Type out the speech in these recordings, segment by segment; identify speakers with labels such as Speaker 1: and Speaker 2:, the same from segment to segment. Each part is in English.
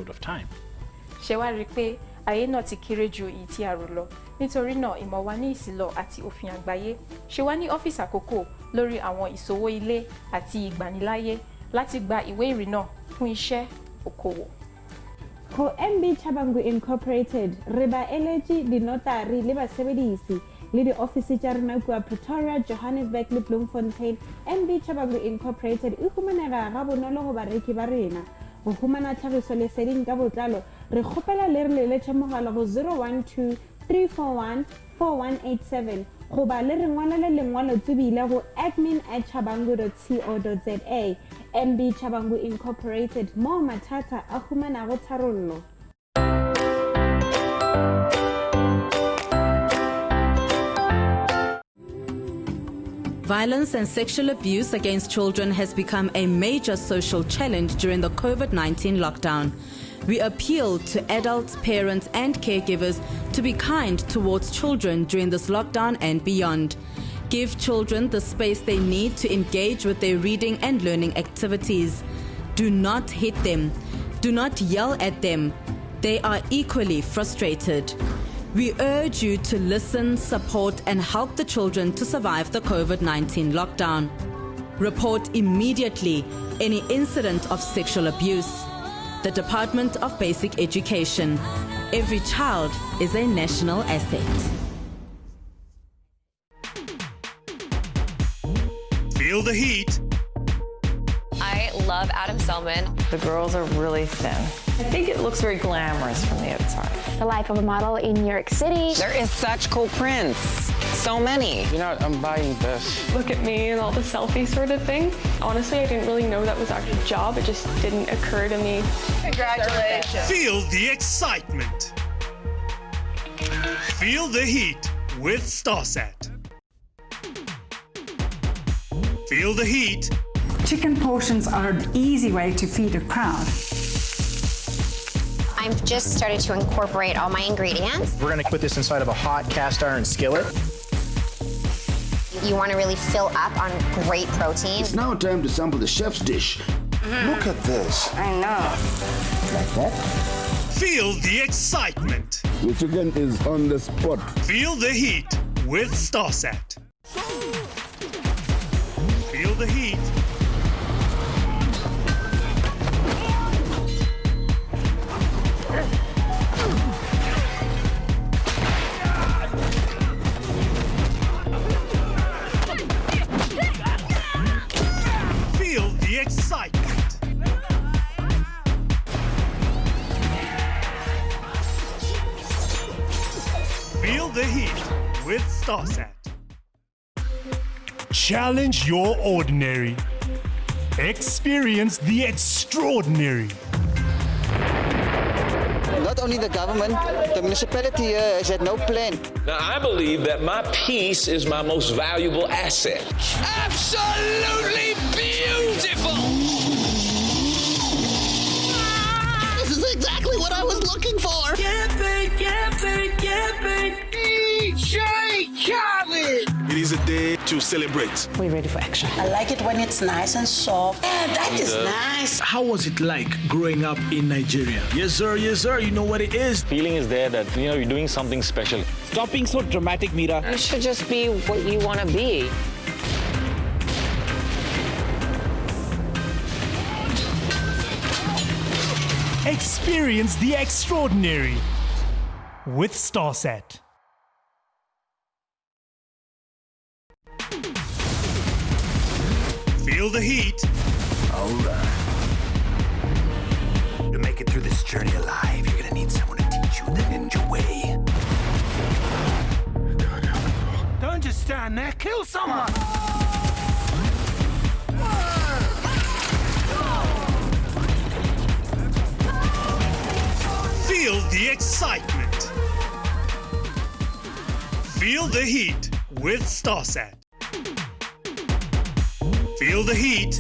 Speaker 1: of time.
Speaker 2: Ṣé wá rí pé ayé náà ti kéré ju èyí tí a rò lọ. Nítorí náà ìmọ̀ wa ní ìsìlọ̀ àti òfin àgbáyé ṣe wá ní ọ́fíìsì àkókò lórí àwọn ìṣòwò ilé àti ìgbaniláyé láti gba ìwé ìrìnnà fún iṣẹ́ okòwò.
Speaker 3: Ho MB Chabangu Incorporated reba eleji di notary le basebedisi le di office tsa rena kwa Pretoria, Johannesburg le Bloemfontein. MB Chabangu Incorporated e humanega ga bonolo go bareki ba rena. Go humana tlhagiso leseding ka botlalo re kgopela le re leletša mogala go 012 341 4187 goba le re ngwalele lengwalo tsebile go admin@chabangu.co.za. MB Chabangu Incorporated mo mathata a humanago tharollo.
Speaker 4: Violence and sexual abuse against children has become a major social challenge during the COVID-19 lockdown. We appeal to adults, parents, and caregivers to be kind towards children during this lockdown and beyond. Give children the space they need to engage with their reading and learning activities. Do not hit them. Do not yell at them. They are equally frustrated. We urge you to listen, support, and help the children to survive the COVID-19 lockdown. Report immediately any incident of sexual abuse. The Department of Basic Education. Every child is a national asset.
Speaker 5: Feel the heat.
Speaker 6: I love Adam Selman.
Speaker 7: The girls are really thin. I think it looks very glamorous from the outside.
Speaker 8: The life of a model in New York City.
Speaker 9: There is such cool prints. So many.
Speaker 10: You know, I'm buying this.
Speaker 11: Look at me and all the selfie sort of thing. Honestly, I didn't really know that was actually a job. It just didn't occur to me.
Speaker 5: Congratulations. Feel the excitement. Feel the heat with StarSat. Feel the heat.
Speaker 12: Chicken portions are an easy way to feed a crowd.
Speaker 8: I've just started to incorporate all my ingredients.
Speaker 1: We're going to put this inside of a hot cast iron skillet.
Speaker 8: You want to really fill up on great protein.
Speaker 13: It's now time to sample the chef's dish. Look at this.
Speaker 8: I know.
Speaker 13: Like that?
Speaker 5: Feel the excitement.
Speaker 13: The chicken is on the spot.
Speaker 5: Feel the heat with StarSat. Feel the heat. Feel the excitement. Feel the heat with StarSat.
Speaker 14: Challenge your ordinary. Experience the extraordinary.
Speaker 15: Not only the government, the municipality here has had no plan.
Speaker 16: Now, I believe that my peace is my most valuable asset.
Speaker 17: Absolutely beautiful!
Speaker 18: This is exactly what I was looking for!
Speaker 17: DJ Khaled!
Speaker 19: It is a day to celebrate.
Speaker 7: We're ready for action.
Speaker 20: I like it when it's nice and soft. Yeah, that is nice.
Speaker 4: How was it like growing up in Nigeria? Yes, sir. Yes, sir. You know what it is.
Speaker 3: Feeling is there that, you know, you're doing something special.
Speaker 4: Stop being so dramatic, Mira.
Speaker 7: You should just be what you want to be.
Speaker 14: Experience the extraordinary with StarSat.
Speaker 5: Feel the heat.
Speaker 7: All right. To make it through this journey alive, you're gonna need someone to teach you the ninja way.
Speaker 17: Don't just stand there, kill someone!
Speaker 5: Feel the excitement. Feel the heat with StarSat. Feel the heat.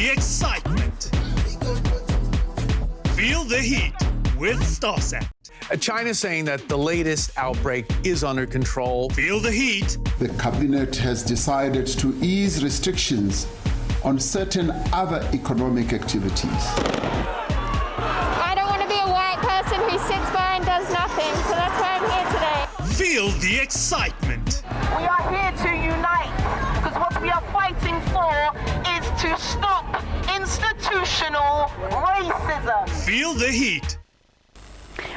Speaker 5: the excitement. Feel the heat with StarSat.
Speaker 10: China's saying that the latest outbreak is under control.
Speaker 5: Feel the heat.
Speaker 13: The cabinet has decided to ease restrictions on certain other economic activities.
Speaker 21: I don't want to be a white person who sits by and does nothing, so that's why I'm here today.
Speaker 5: Feel the excitement.
Speaker 22: We are here to unite, because what we are fighting for is to stop institutional racism.
Speaker 5: Feel the heat.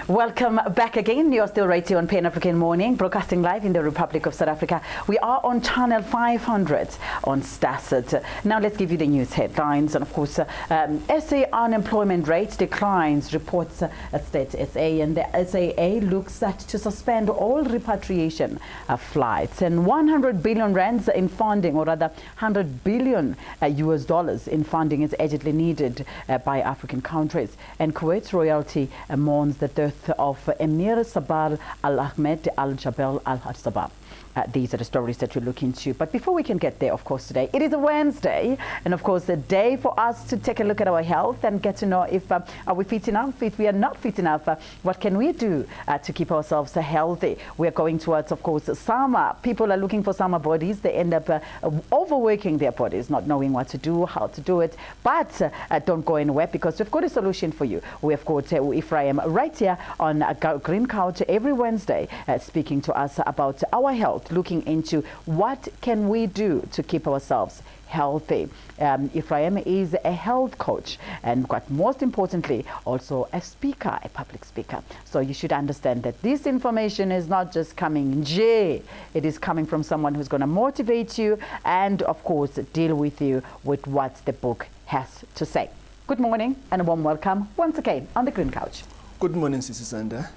Speaker 23: Welcome back again. You're still right here on Pan African Morning, broadcasting live in the Republic of South Africa. We are on channel 500 on StarSat. Now let's give you the news headlines. And of course, SA unemployment rate declines, reports State SA. And the SAA looks set to suspend all repatriation flights. And 100 billion rands in funding, or rather 100 billion US dollars in funding is urgently needed by African countries. And Kuwait's royalty mourns the death of Emir Sabah Al Ahmed Al Jabal Al Sabah. These are the stories that we look into. But before we can get there, of course, today, it is a Wednesday. And of course, a day for us to take a look at our health and get to know if are we fit enough, if we are not fit enough, what can we do to keep ourselves healthy? We are going towards, of course, summer. People are looking for summer bodies. They end up overworking their bodies, not knowing what to do, how to do it. But don't go anywhere, because we've got a solution for you. We have got EPHRAIM right here on Green Couch every Wednesday, speaking to us about our health, looking into what can we do to keep ourselves healthy. EPHRAIM is a health coach and, quite most importantly, also a speaker, a public speaker. So you should understand that this information is not just coming it is coming from someone who's going to motivate you and, of course, deal with you with what the book has to say. Good morning and a warm welcome once again on the Green Couch.
Speaker 24: Good morning, SISANDA.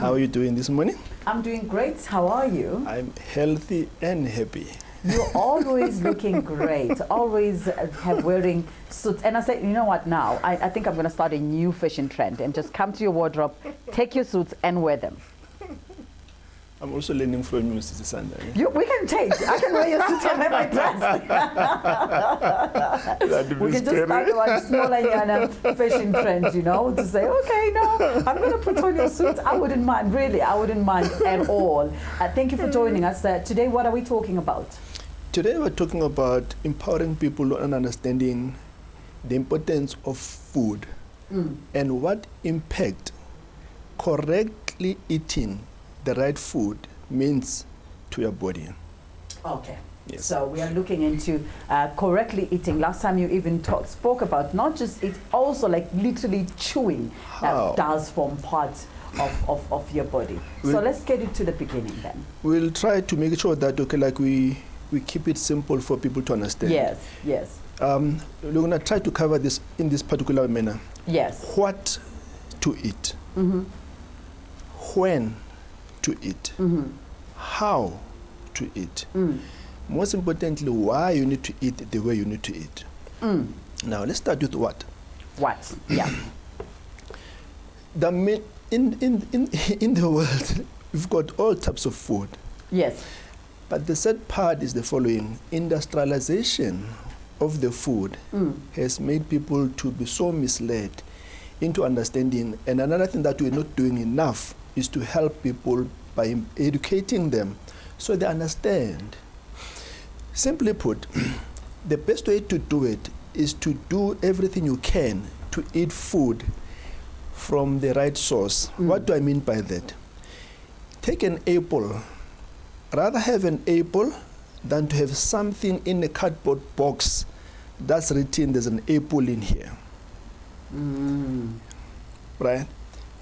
Speaker 24: How are you doing this morning?
Speaker 23: I'm doing great. How are you?
Speaker 24: I'm healthy and happy.
Speaker 23: You're always looking great, always have wearing suits. And I said, you know what now? I think I'm going to start a new fashion trend and just come to your wardrobe, take your suits and wear them.
Speaker 24: I'm also learning from you, SISANDA. Yeah?
Speaker 23: We can change. I can wear your suit and wear my dress. We can just start one small fashion trend, you know, to say, okay, no, I'm going to put on your suit. I wouldn't mind, really. I wouldn't mind at all. Thank you for joining us. Today, what are we talking about?
Speaker 24: Today, we're talking about empowering people and understanding the importance of food and what impact correctly eating the right food means to your body.
Speaker 23: Okay.
Speaker 24: Yes.
Speaker 23: So we are looking into correctly eating. Last time you even spoke about not just it, also like literally chewing does form part of your body. So let's get it to the beginning then.
Speaker 24: We'll try to make sure that, okay, like we keep it simple for people to understand.
Speaker 23: Yes, yes.
Speaker 24: We're going to try to cover this in this particular manner.
Speaker 23: Yes.
Speaker 24: What to eat. When to eat, how to eat, most importantly, why you need to eat the way you need to eat. Now, let's start with what?
Speaker 23: What? Yeah.
Speaker 24: In the world, we've got all types of food.
Speaker 23: Yes.
Speaker 24: But the sad part is the following. Industrialization of the food has made people to be so misled into understanding. And another thing that we're not doing enough is to help people by educating them so they understand. Simply put, the best way to do it is to do everything you can to eat food from the right source. What do I mean by that? Take an apple. Rather have an apple than to have something in a cardboard box that's written there's an apple in here. Right?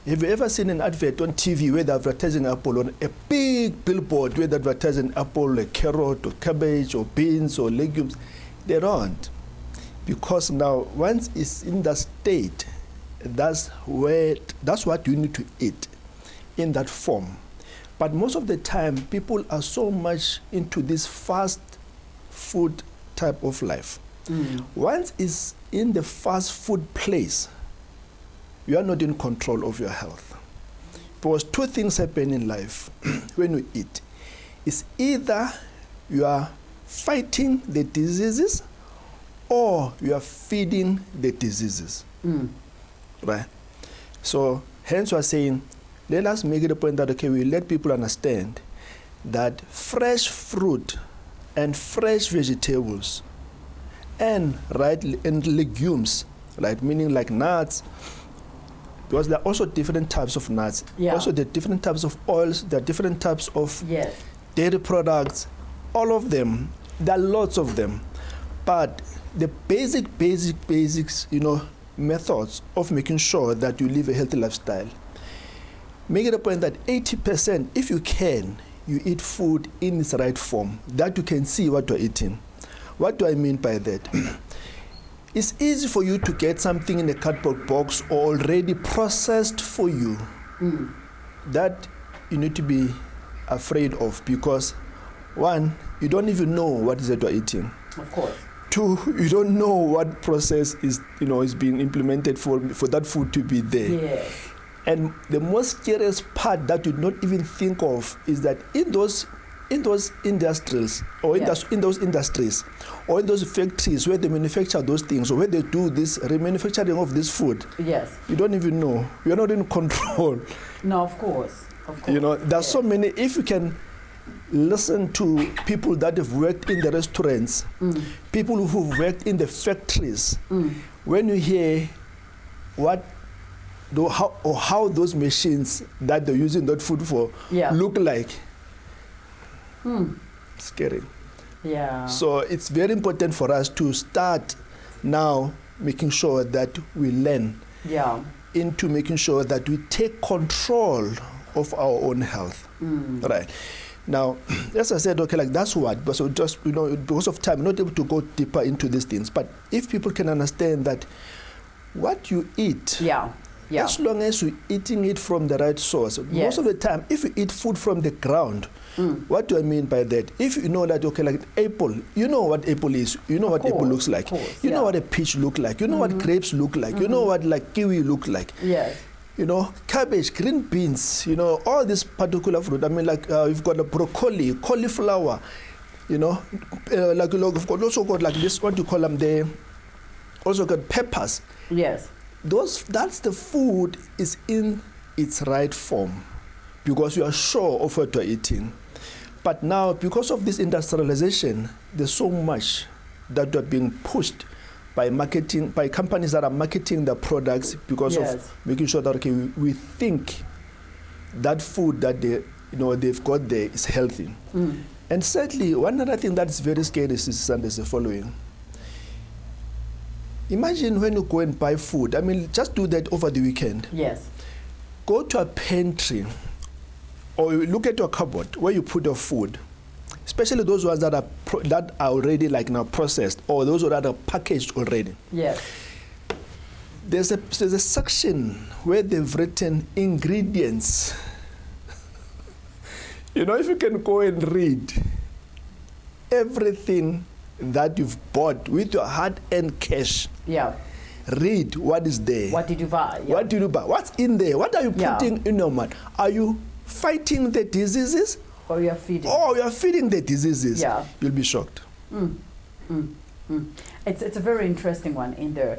Speaker 24: Have you ever seen an advert on TV where they're advertising apple on a big billboard where they're advertising apple, like carrot or cabbage or beans or legumes? They don't. Because now, once it's in that state, that's what you need to eat in that form. But most of the time, people are so much into this fast food type of life. Once it's in the fast food place, you are not in control of your health. Because two things happen in life when you eat. It's either you are fighting the diseases or you are feeding the diseases. Right? So hence we are saying, let us make it a point that, okay, we let people understand that fresh fruit and fresh vegetables and legumes, right, meaning like nuts, because there are also different types of nuts. Also there are different types of oils, there are different types of dairy products, all of them, there are lots of them. But the basics, you know, methods of making sure that you live a healthy lifestyle, make it a point that 80%, if you can, you eat food in its right form, that you can see what you're eating. What do I mean by that? It's easy for you to get something in a cardboard box or already processed for you. That you need to be afraid of, because one, you don't even know what is it you're eating.
Speaker 23: Of course.
Speaker 24: Two, you don't know what process is being implemented for that food to be there.
Speaker 23: Yes.
Speaker 24: And the most scariest part that you not even think of is that in those industries or in those industries or in those factories where they manufacture those things or where they do this remanufacturing of this food, you don't even know. You're not in control.
Speaker 23: No, of course.
Speaker 24: You know, there's so many. If you can listen to people that have worked in the restaurants, people who've worked in the factories, when you hear how those machines that they're using that food for look like, scary.
Speaker 23: Yeah.
Speaker 24: So it's very important for us to start now making sure that we learn into making sure that we take control of our own health. Right. Now, as I said, okay, like that's what, but so just, you know, because of time, not able to go deeper into these things. But if people can understand that what you eat, as long as you're eating it from the right source, most of the time, if you eat food from the ground, what do I mean by that? If you know that, okay, like apple, you know what apple is, you know what apple looks like, you know what a peach look like, you know what grapes look like, you know what like kiwi look like. You know, cabbage, green beans, you know, all this particular fruit. I mean, like you've got a broccoli, cauliflower, you know, like you've got also got like this, what you call them there, also got peppers.
Speaker 23: Yes.
Speaker 24: That's the food is in its right form because you are sure of what you're eating. But now, because of this industrialization, there's so much that are being pushed by marketing, by companies that are marketing their products because of making sure that, okay, we think that food that they've got there is healthy. And certainly, one other thing that's very scary is the following. Imagine when you go and buy food. I mean, just do that over the weekend.
Speaker 23: Yes.
Speaker 24: Go to a pantry or look at your cupboard where you put your food, especially those ones that are already like now processed or those that are packaged already.
Speaker 23: Yes.
Speaker 24: There's a section where they've written ingredients. You know, if you can go and read everything that you've bought with your hard-earned cash. Read what is there.
Speaker 23: What did you buy?
Speaker 24: What did you buy? What's in there? What are you putting in your mouth? Are you fighting the diseases?
Speaker 23: Or you're feeding?
Speaker 24: Oh, you're feeding the diseases. You'll be shocked.
Speaker 23: It's a very interesting one in there.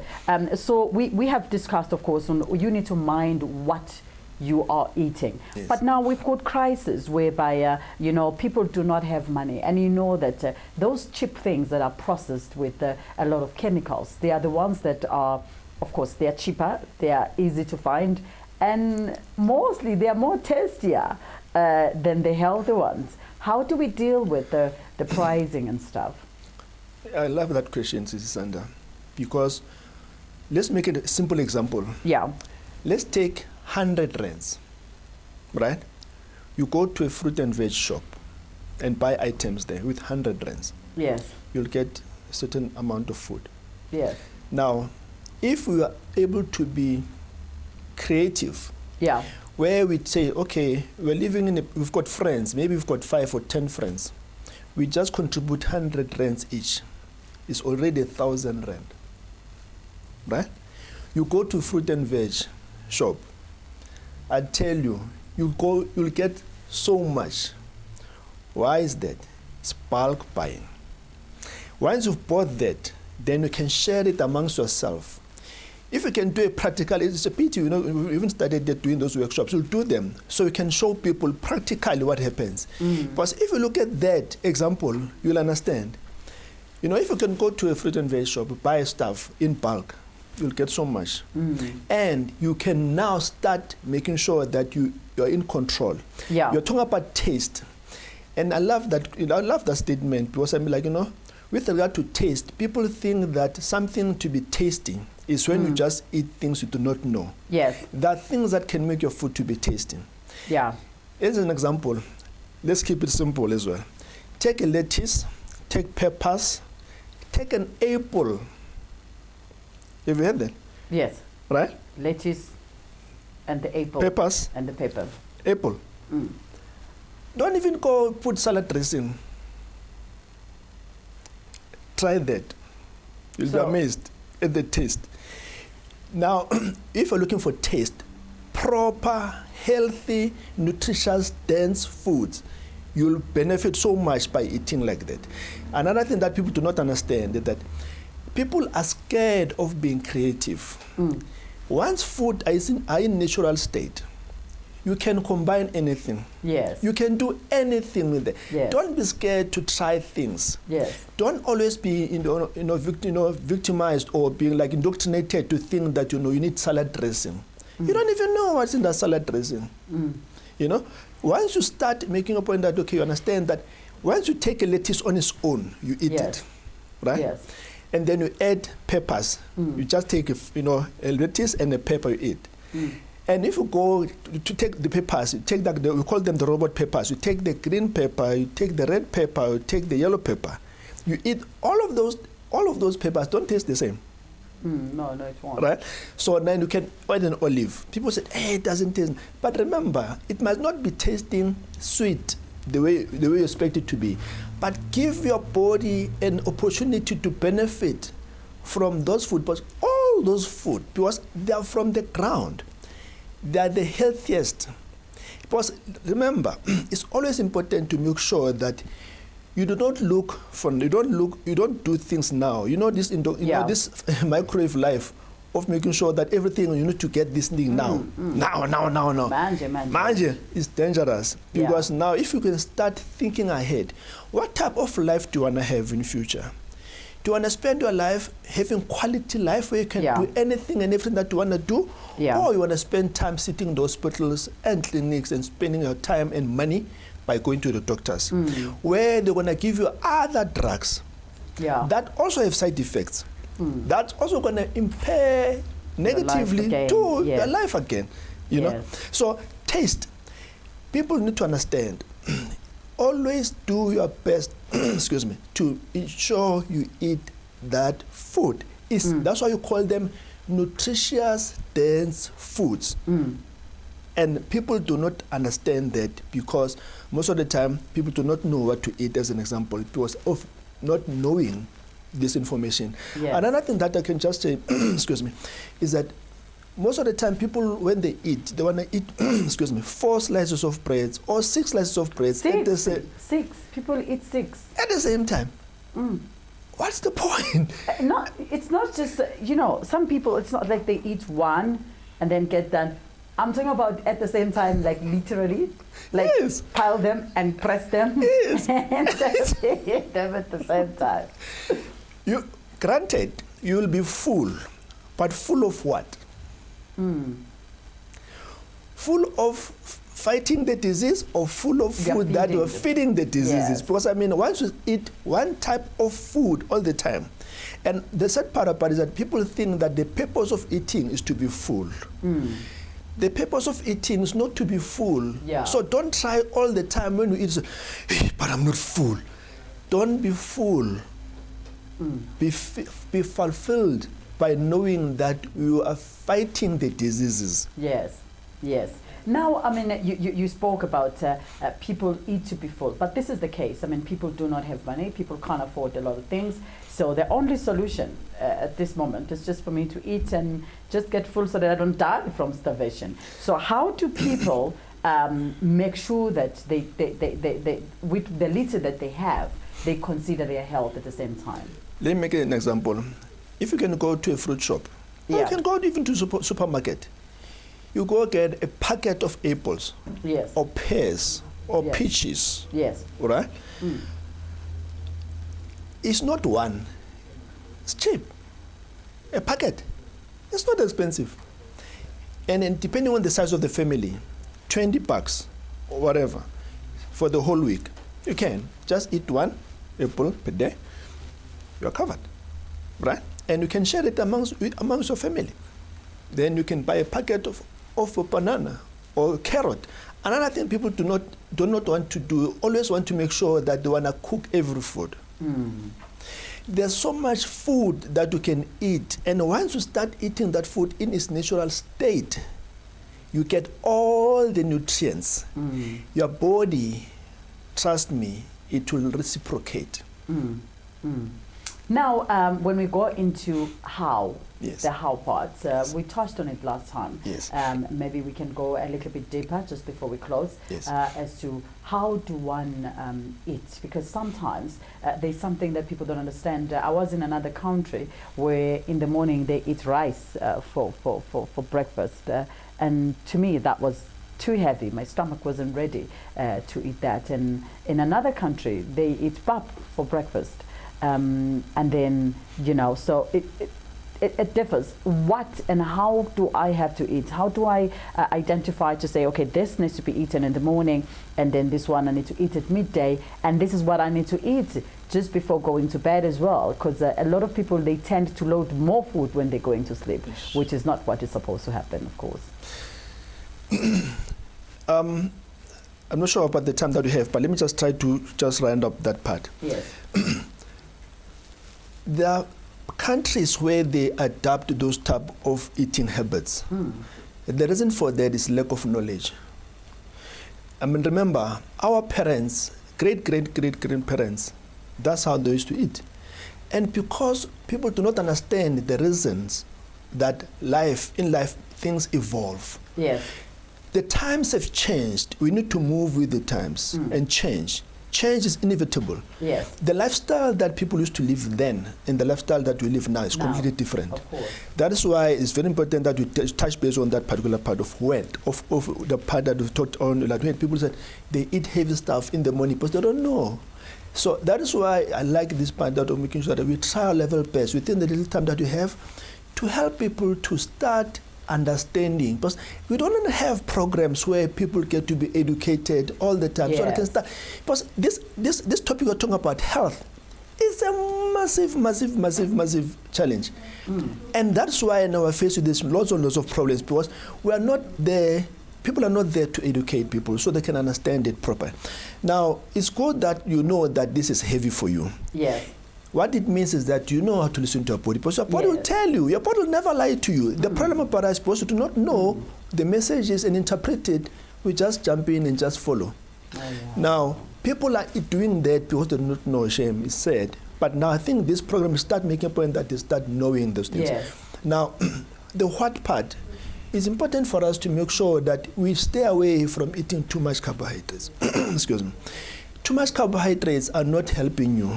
Speaker 23: So we have discussed, of course, on you need to mind what you are eating. But now we've got crisis whereby, you know, people do not have money. And you know that those cheap things that are processed with a lot of chemicals, they are the ones that are, of course, they are cheaper, they are easy to find, and mostly they are more tastier than the healthy ones. How do we deal with the pricing and stuff?
Speaker 24: I love that question, SISANDA, because let's make it a simple example. Let's take 100 rands, right? You go to a fruit and veg shop and buy items there with 100 rands.
Speaker 23: Yes.
Speaker 24: You'll get a certain amount of food.
Speaker 23: Yes.
Speaker 24: Now, if we are able to be creative, where we say, okay, we're living we've got friends, maybe we've got 5 or 10 friends. We just contribute 100 rands each. It's already 1,000 rand, right? You go to fruit and veg shop, I tell you, you'll get so much. Why is that? It's bulk buying. Once you've bought that, then you can share it amongst yourself. If you can do a practical, it's a pity, you know, we even started doing those workshops, we'll do them so you can show people practically what happens. Because if you look at that example, you'll understand. You know, if you can go to a fruit and veg shop, buy stuff in bulk, you'll get so much. And you can now start making sure that you're in control.
Speaker 23: Yeah.
Speaker 24: You're talking about taste. And I love that, you know, I love that statement because I'm like, you know, with regard to taste, people think that something to be tasty is when you just eat things you do not know.
Speaker 23: Yes.
Speaker 24: There are things that can make your food to be tasty.
Speaker 23: Yeah.
Speaker 24: As an example, let's keep it simple as well. Take a lettuce, take peppers, take an apple. Have you heard that?
Speaker 23: Yes.
Speaker 24: Right?
Speaker 23: Lettuce and the apple.
Speaker 24: Peppers.
Speaker 23: And the pepper.
Speaker 24: Apple. Don't even go put salad dressing. Try that. You'll be amazed at the taste. Now, if you're looking for taste, proper, healthy, nutritious, dense foods, you'll benefit so much by eating like that. Another thing that people do not understand is that people are scared of being creative. Once food is in natural state, you can combine anything.
Speaker 23: Yes.
Speaker 24: You can do anything with it.
Speaker 23: Yes.
Speaker 24: Don't be scared to try things.
Speaker 23: Yes.
Speaker 24: Don't always be victimized or being like indoctrinated to think that you need salad dressing. You don't even know what's in that salad dressing. You know, once you start making a point that you understand that once you take a lettuce on its own, you eat it, right?
Speaker 23: Yes.
Speaker 24: And then you add peppers. You just take a lettuce and a pepper you eat. And if you go to take the peppers, you take that, we call them the robot peppers. You take the green pepper, you take the red pepper, you take the yellow pepper. You eat all of those peppers don't taste the same.
Speaker 23: No, it won't.
Speaker 24: Right? So then you can add an olive. People say, hey, it doesn't taste. But remember, it must not be tasting sweet the way you expect it to be. But give your body an opportunity to benefit from those food, because all those food, because they are from the ground. They are the healthiest. Because remember, it's always important to make sure that you do not you don't do things now. You know this, this microwave life of making sure that everything you need to get this thing now. Now. Manje is dangerous because now if you can start thinking ahead, what type of life do you want to have in future? Do you want to spend your life having quality life where you can do anything and everything that you want to do? Or you want to spend time sitting in the hospitals and clinics and spending your time and money by going to the doctors, where they're going to give you other drugs that also have side effects. That's also going to impair negatively to your life again. You know? So taste. People need to understand. Always do your best, excuse me, to ensure you eat that food. That's why you call them nutritious, dense foods. And people do not understand that because most of the time people do not know what to eat, as an example, because of not knowing this information. Another thing that I can just say, excuse me, is that most of the time people, when they eat, they want to eat, excuse me, 4 slices of bread or 6 slices of bread.
Speaker 23: 6. People eat 6.
Speaker 24: At the same time. What's the point?
Speaker 23: It's not just, some people, it's not like they eat one and then get done. I'm talking about at the same time, like literally, like pile them and press them and eat them at the same time.
Speaker 24: Granted, you will be full, but full of what? Full of fighting the disease or full of food that you're feeding the diseases? Because I mean, once you eat one type of food all the time, and the sad part about it is that people think that the purpose of eating is to be full. The purpose of eating is not to be full. So don't try all the time when you eat, hey, but I'm not full. Don't be full. Be fulfilled by knowing that you are fighting the diseases.
Speaker 23: Yes. Now, I mean, you spoke about people eat to be full, but this is the case. I mean, people do not have money. People can't afford a lot of things. So the only solution at this moment is just for me to eat and just get full so that I don't die from starvation. So how do people make sure that they with the little that they have, they consider their health at the same time?
Speaker 24: Let me make an example. If you can go to a fruit shop, or you can go even to supermarket, you go get a packet of apples,
Speaker 23: yes,
Speaker 24: or pears, or peaches,
Speaker 23: yes,
Speaker 24: all right? It's not one. It's cheap. A packet. It's not expensive. And then depending on the size of the family, 20 bucks or whatever for the whole week, you can just eat one apple per day. You're covered, right? And you can share it amongst your family. Then you can buy a packet of a banana or carrot. Another thing people do not want to do, always want to make sure that they want to cook every food. There's so much food that you can eat, and once you start eating that food in its natural state, you get all the nutrients. Your body, trust me, it will reciprocate.
Speaker 23: Now, when we go into how,
Speaker 24: yes,
Speaker 23: the how part, we touched on it last time.
Speaker 24: Yes.
Speaker 23: Maybe we can go a little bit deeper just before we close,
Speaker 24: yes,
Speaker 23: as to how do one eat, because sometimes there's something that people don't understand. I was in another country where in the morning they eat rice for breakfast, and to me that was too heavy. My stomach wasn't ready to eat that. And in another country they eat pap for breakfast. And then, you know, so it differs. What and how do I have to eat? How do I identify to say, okay, this needs to be eaten in the morning, and then this one I need to eat at midday, and this is what I need to eat just before going to bed as well? Because a lot of people, they tend to load more food when they're going to sleep, which is not what is supposed to happen, of course.
Speaker 24: I'm not sure about the time that we have, but let me just try to just round up that part.
Speaker 23: Yes.
Speaker 24: There are countries where they adapt those type of eating habits. The reason for that is lack of knowledge. I mean, remember, our parents, great-great-great-grandparents, that's how they used to eat. And because people do not understand the reasons that in life, things evolve.
Speaker 23: Yes.
Speaker 24: The times have changed. We need to move with the times and change. Change is inevitable.
Speaker 23: Yes.
Speaker 24: The lifestyle that people used to live then and the lifestyle that we live now is completely different.
Speaker 23: Of course.
Speaker 24: That is why it's very important that we touch base on that particular part of the part that we talked on. Like when people said they eat heavy stuff in the morning, but they don't know. So that is why I like this part that of making sure that we try our level best within the little time that we have to help people to start understanding, because we don't have programs where people get to be educated all the time.
Speaker 23: Yes.
Speaker 24: So they can start, because this topic we're talking about, health, is a massive challenge. And that's why now we're faced with this lots and lots of problems, because we are not there, people are not there to educate people so they can understand it properly. Now, it's good that you know that this is heavy for you.
Speaker 23: Yes.
Speaker 24: What it means is that you know how to listen to your body, because your body will tell you. Your body will never lie to you. The problem about us is because you do not know the messages and interpret it. We just jump in and just follow. Now, people are doing that because they do not know. Shame is said. But now I think this program start making a point that they start knowing those things.
Speaker 23: Yes.
Speaker 24: Now, the what part is important for us to make sure that we stay away from eating too much carbohydrates. Excuse me. Too much carbohydrates are not helping you,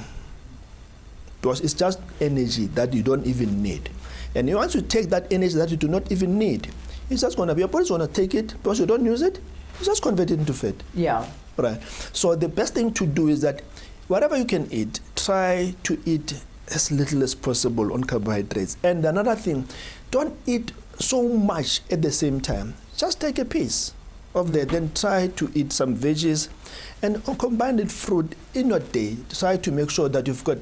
Speaker 24: because it's just energy that you don't even need. And once you take that energy that you do not even need, it's just going to be, your body's going to take it, because you don't use it, you just convert it into fat.
Speaker 23: Yeah.
Speaker 24: Right. So the best thing to do is that whatever you can eat, try to eat as little as possible on carbohydrates. And another thing, don't eat so much at the same time. Just take a piece of that, then try to eat some veggies and combined fruit in your day. Try to make sure that you've got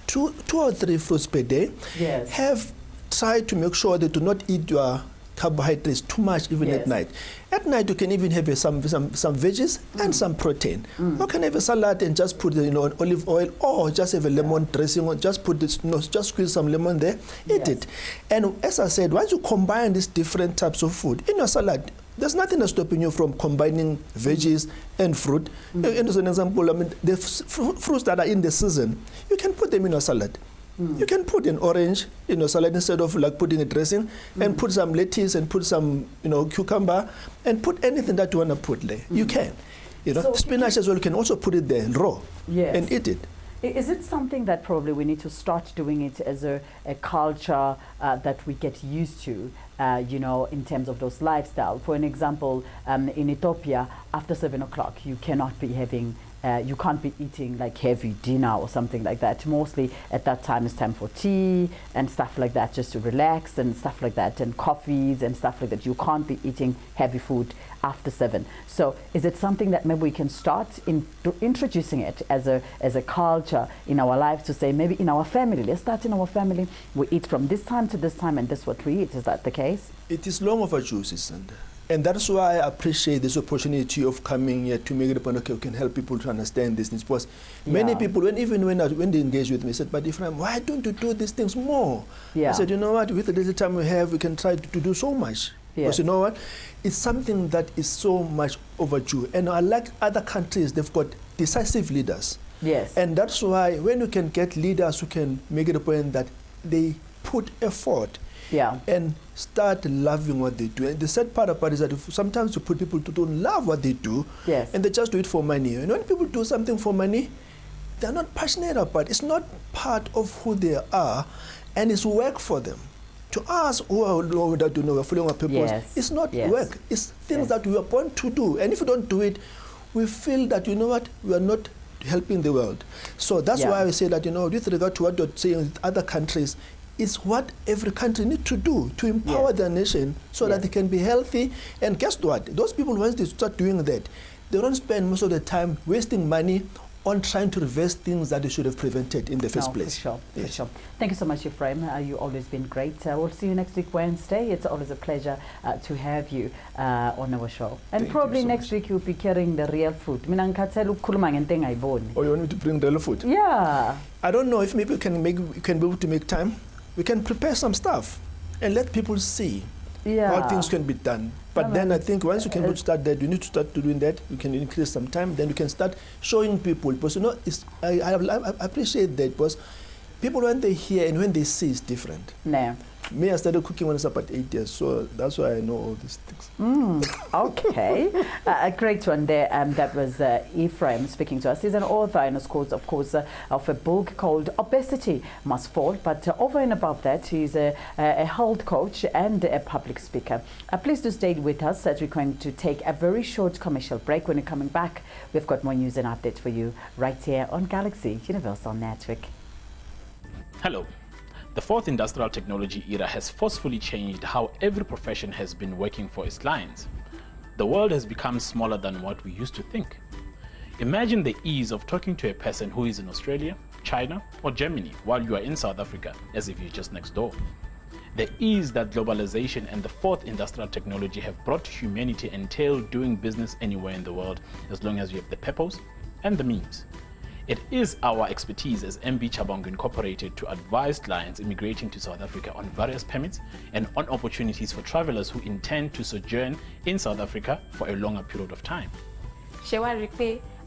Speaker 24: two or three fruits per day.
Speaker 23: Yes.
Speaker 24: Try to make sure that you do not eat your carbohydrates too much even at night. At night you can even have some veggies and some protein. You can have a salad and just put an olive oil, or just have a lemon dressing, or just put this, just squeeze some lemon there, eat it. And as I said, once you combine these different types of food in your salad, there's nothing that's stopping you from combining veggies and fruit. And as an example, I mean, the fruits that are in the season, you can put them in your salad. You can put an orange in your salad instead of like putting a dressing, and put some lettuce and put some cucumber, and put anything that you want to put there. You can. So spinach as well, you can also put it there raw and eat it.
Speaker 23: Is it something that probably we need to start doing it as a culture that we get used to, you know, in terms of those lifestyle? For an example, in Ethiopia, after 7 o'clock, you cannot be having you can't be eating like heavy dinner or something like that. Mostly at that time it's time for tea and stuff like that, just to relax and stuff like that, and coffees and stuff like that. You can't be eating heavy food after 7. So is it something that maybe we can start introducing it as a culture in our lives, to say maybe in our family, let's start in our family, we eat from this time to this time and this is what we eat? Is that the case?
Speaker 24: It is long overdue, SISANDA. And that's why I appreciate this opportunity of coming here to make it a point, okay, we can help people to understand this. Because many people, when they engage with me, said, but EPHRAIM, why don't you do these things more? I said, you know what, with the little time we have, we can try to do so much. Because you know what, it's something that is so much overdue. And unlike other countries, they've got decisive leaders.
Speaker 23: Yes.
Speaker 24: And that's why when you can get leaders who can make it a point that they put effort and start loving what they do. And the sad part about it is that sometimes you put people to don't love what they do, and they just do it for money. And when people do something for money, they're not passionate about it. It's not part of who they are, and it's work for them. To us who are that do know we're following our purpose, it's not work. It's things that we are born to do. And if we don't do it, we feel that, you know what, we are not helping the world. So that's why I say that, you know, with regard to what you're saying with other countries, it's what every country needs to do to empower their nation so that they can be healthy. And guess what? Those people, once they start doing that, they don't spend most of the time wasting money on trying to reverse things that they should have prevented in the first place.
Speaker 23: For sure. Thank you so much, EPHRAIM. You've always been great. We'll see you next week, Wednesday. It's always a pleasure to have you on our show. And probably next week you'll be carrying the real food. Oh,
Speaker 24: you want me to bring real food?
Speaker 23: Yeah.
Speaker 24: I don't know if maybe we can be able to make time. We can prepare some stuff and let people see how things can be done. But then I think once you can start that, you need to start doing that. You can increase some time. Then you can start showing people. Because you know, I appreciate that, because people, when they hear and when they see, it's different.
Speaker 23: No.
Speaker 24: Me, I started cooking when I was about 8 years, so that's why I know all these things.
Speaker 23: Okay. A great one there. That was EPHRAIM speaking to us. He's an author and, of course, of a book called Obesity Must Fall. But over and above that, he's a health coach and a public speaker. Please do stay with us as we're going to take a very short commercial break. When we're coming back, we've got more news and updates for you right here on Galaxy Universal Network.
Speaker 2: Hello. The fourth industrial technology era has forcefully changed how every profession has been working for its clients. The world has become smaller than what we used to think. Imagine the ease of talking to a person who is in Australia, China, or Germany while you are in South Africa, as if you're just next door. The ease that globalization and the fourth industrial technology have brought to humanity entail doing business anywhere in the world, as long as you have the peppos and the means. It is our expertise as MB Chabangu Incorporated to advise clients immigrating to South Africa on various permits and on opportunities for travelers who intend to sojourn in South Africa for a longer period of time.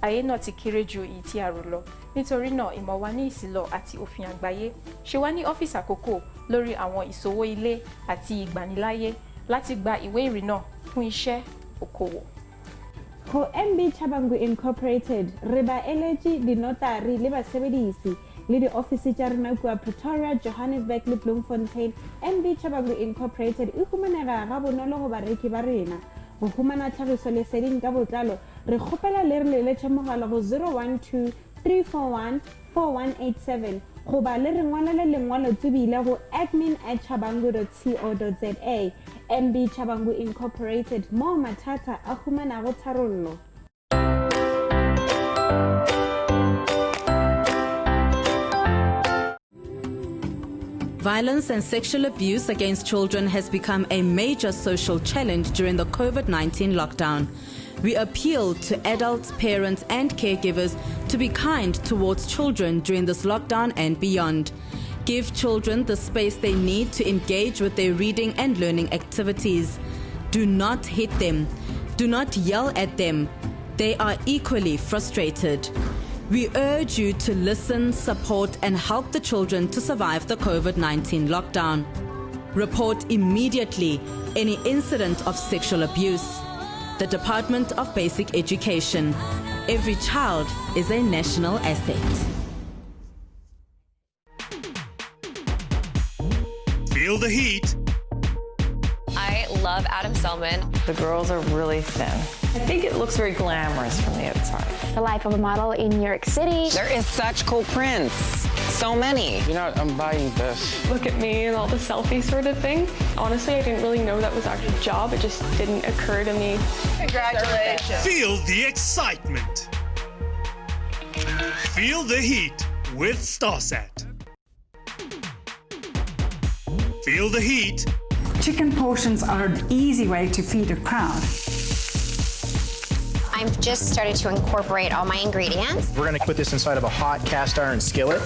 Speaker 21: Ayé náà ti kéré ju èyí tí a rò lọ. Nítorí náà, ìmọ̀ wa ní ìsìlọ̀ àti òfin àgbáyé ṣe wá ní ọ́fíìsì àkókò lórí àwọn ìṣòwò ilé àti ìgbaniláyé láti gba ìwé ìrìnnà fún iṣẹ́ okòwò.
Speaker 3: Ho MB Chabangu Incorporated, reba eleji di notary le basebedisi le di office tsa rena kwa Pretoria, Johannesburg le Bloemfontein. MB Chabangu Incorporated e humanela ga bonolo go bareki ba rena. Go humana tlhagiso leseding ka botlalo, re kgopela le re leletše mogala go 012 341 4187 goba le re ngwalele lengwalo tsebile go admin@chabangu.co.za. MB Chabangu Incorporated, mo mathata a humanago tharollo.
Speaker 4: Violence and sexual abuse against children has become a major social challenge during the COVID-19 lockdown. We appeal to adults, parents, and caregivers to be kind towards children during this lockdown and beyond. Give children the space they need to engage with their reading and learning activities. Do not hit them. Do not yell at them. They are equally frustrated. We urge you to listen, support, and help the children to survive the COVID-19 lockdown. Report immediately any incident of sexual abuse. The Department of Basic Education. Every child is a national asset.
Speaker 5: Feel the heat.
Speaker 7: I love Adam Selman. The girls are really thin. I think it looks very glamorous from the outside.
Speaker 8: The life of a model in New York City.
Speaker 15: There is such cool prints. So many.
Speaker 6: You know, I'm buying this.
Speaker 9: Look at me and all the selfie sort of thing. Honestly, I didn't really know that was actually a job. It just didn't occur to me.
Speaker 22: Congratulations.
Speaker 5: Feel the excitement. Feel the heat with StarSat. Feel the heat.
Speaker 11: Chicken portions are an easy way to feed a crowd.
Speaker 8: I've just started to incorporate all my ingredients.
Speaker 1: We're gonna put this inside of a hot cast iron skillet.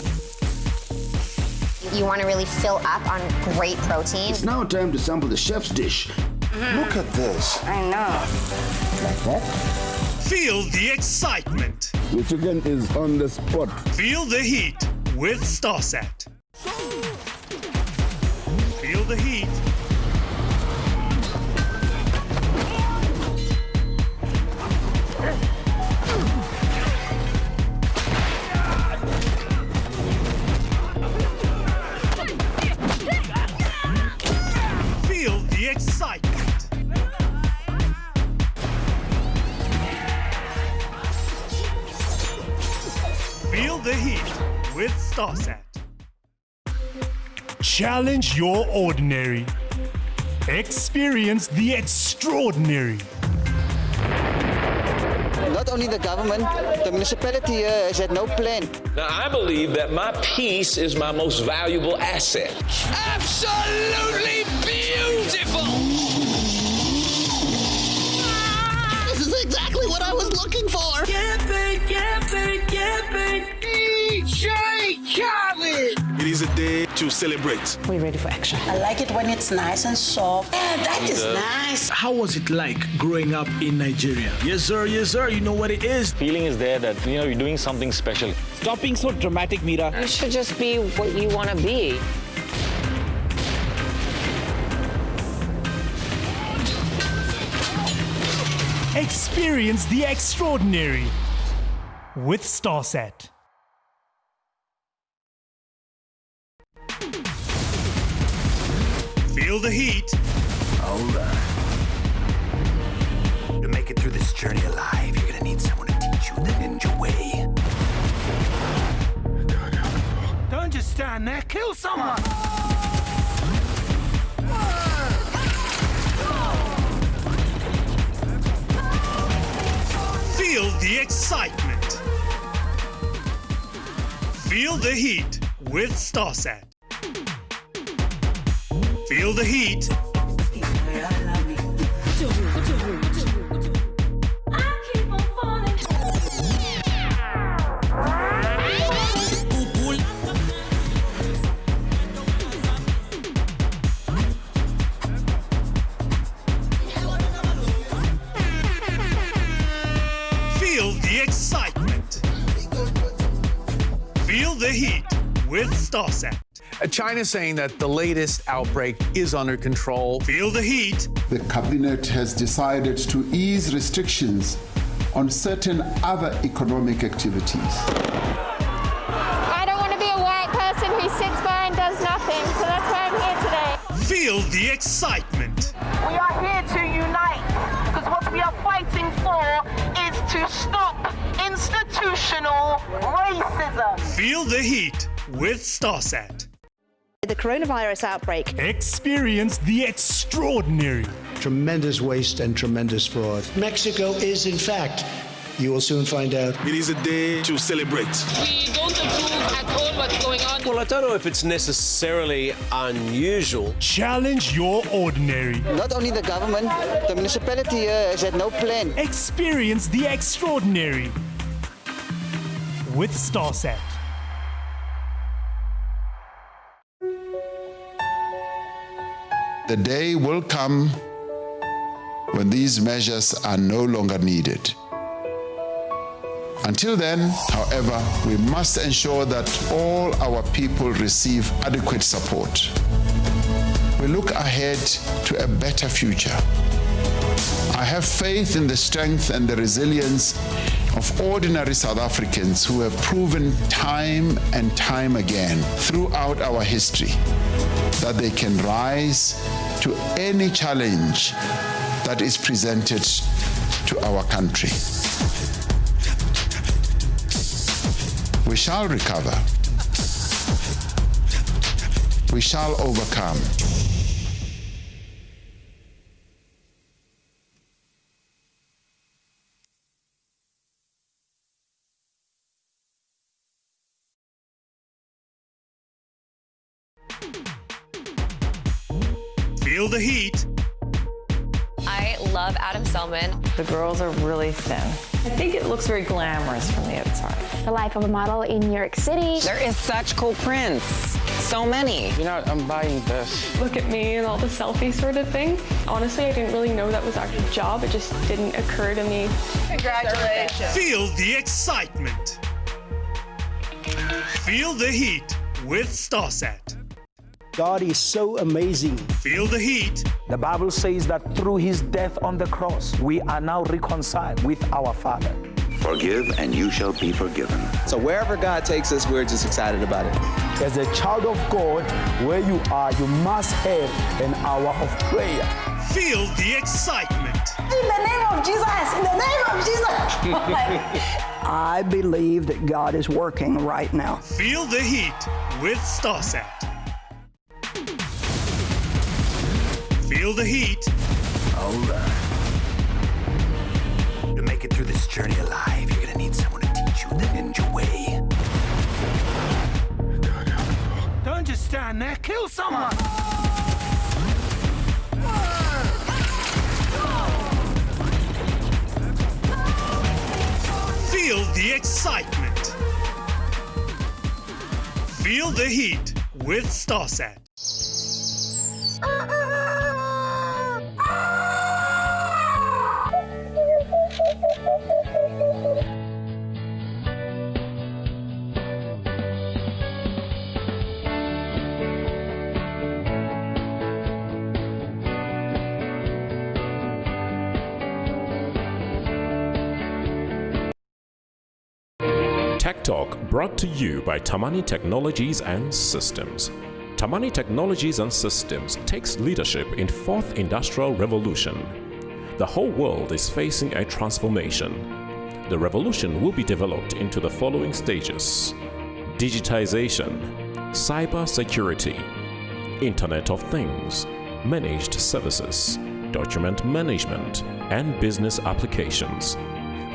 Speaker 8: You want to really fill up on great protein.
Speaker 18: It's now time to sample the chef's dish. Look at this.
Speaker 11: I know.
Speaker 18: Like that?
Speaker 5: Feel the excitement.
Speaker 18: The chicken is on the spot.
Speaker 5: Feel the heat with StarSat. Feel the heat. Feel the excitement. Feel the heat with StarSat.
Speaker 14: Challenge your ordinary. Experience the extraordinary.
Speaker 15: Not only the government, the municipality here has had no plan.
Speaker 16: Now, I believe that my peace is my most valuable asset.
Speaker 17: Absolutely beautiful!
Speaker 18: This is exactly what I was looking for.
Speaker 17: DJ Khaled!
Speaker 19: It is a day to celebrate.
Speaker 20: We're ready for action. I like it when it's nice and soft. Yeah, that is nice.
Speaker 6: How was it like growing up in Nigeria? Yes, sir, you know what it is.
Speaker 12: Feeling is there that, you know, you're doing something special.
Speaker 6: Stop being so dramatic, Mira.
Speaker 7: You should just be what you want to be.
Speaker 14: Experience the extraordinary with StarSat.
Speaker 5: Feel the heat.
Speaker 25: Hold on. To make it through this journey alive, you're gonna need someone to teach you the ninja way.
Speaker 17: Don't just stand there, kill someone!
Speaker 5: Feel the excitement. Feel the heat with StarSat. Feel the heat. Feel the excitement. Feel the heat with StarSat.
Speaker 10: China's saying that the latest outbreak is under control.
Speaker 5: Feel the heat.
Speaker 13: The cabinet has decided to ease restrictions on certain other economic activities.
Speaker 8: I don't want to be a white person who sits by and does nothing, so that's why I'm here today.
Speaker 5: Feel the excitement.
Speaker 22: We are here to unite because what we are fighting for is to stop institutional racism.
Speaker 5: Feel the heat with StarSat.
Speaker 26: The coronavirus outbreak.
Speaker 14: Experience the extraordinary.
Speaker 27: Tremendous waste and tremendous fraud. Mexico is, in fact, you will soon find out.
Speaker 19: It is a day to celebrate.
Speaker 17: We don't approve at all what's going on.
Speaker 28: Well, I don't know if it's necessarily unusual.
Speaker 14: Challenge your ordinary.
Speaker 15: Not only the government, the municipality here has had no plan.
Speaker 14: Experience the extraordinary with StarSat.
Speaker 13: The day will come when these measures are no longer needed. Until then, however, we must ensure that all our people receive adequate support. We look ahead to a better future. I have faith in the strength and the resilience of ordinary South Africans who have proven time and time again throughout our history that they can rise to any challenge that is presented to our country. We shall recover. We shall overcome.
Speaker 5: Feel the heat.
Speaker 7: I love Adam Selman. The girls are really thin. I think it looks very glamorous from the outside.
Speaker 8: The life of a model in New York City.
Speaker 1: There is such cool prints. So many.
Speaker 12: You know, I'm buying this.
Speaker 2: Look at me and all the selfie sort of thing. Honestly, I didn't really know that was actually a job. It just didn't occur to me.
Speaker 8: Congratulations.
Speaker 5: Feel the excitement. Feel the heat with StarSat.
Speaker 3: God is so amazing.
Speaker 5: Feel the heat.
Speaker 4: The Bible says that through his death on the cross, we are now reconciled with our Father.
Speaker 25: Forgive and you shall be forgiven.
Speaker 10: So wherever God takes us, we're just excited about it.
Speaker 4: As a child of God, where you are, you must have an hour of prayer.
Speaker 5: Feel the excitement.
Speaker 20: In the name of Jesus, in the name of Jesus.
Speaker 3: I believe that God is working right now.
Speaker 5: Feel the heat with StarSat. Feel the heat.
Speaker 25: Hold on. To make it through this journey alive, you're gonna need someone to teach you the ninja way.
Speaker 17: Don't just stand there, kill someone!
Speaker 5: Feel the excitement. Feel the heat with StarSat.
Speaker 9: Tech Talk brought to you by Tamani Technologies and Systems. Tamani Technologies and Systems takes leadership in fourth industrial revolution. The whole world is facing a transformation. The revolution will be developed into the following stages: digitization, cyber security, Internet of Things, managed services, document management, and business applications.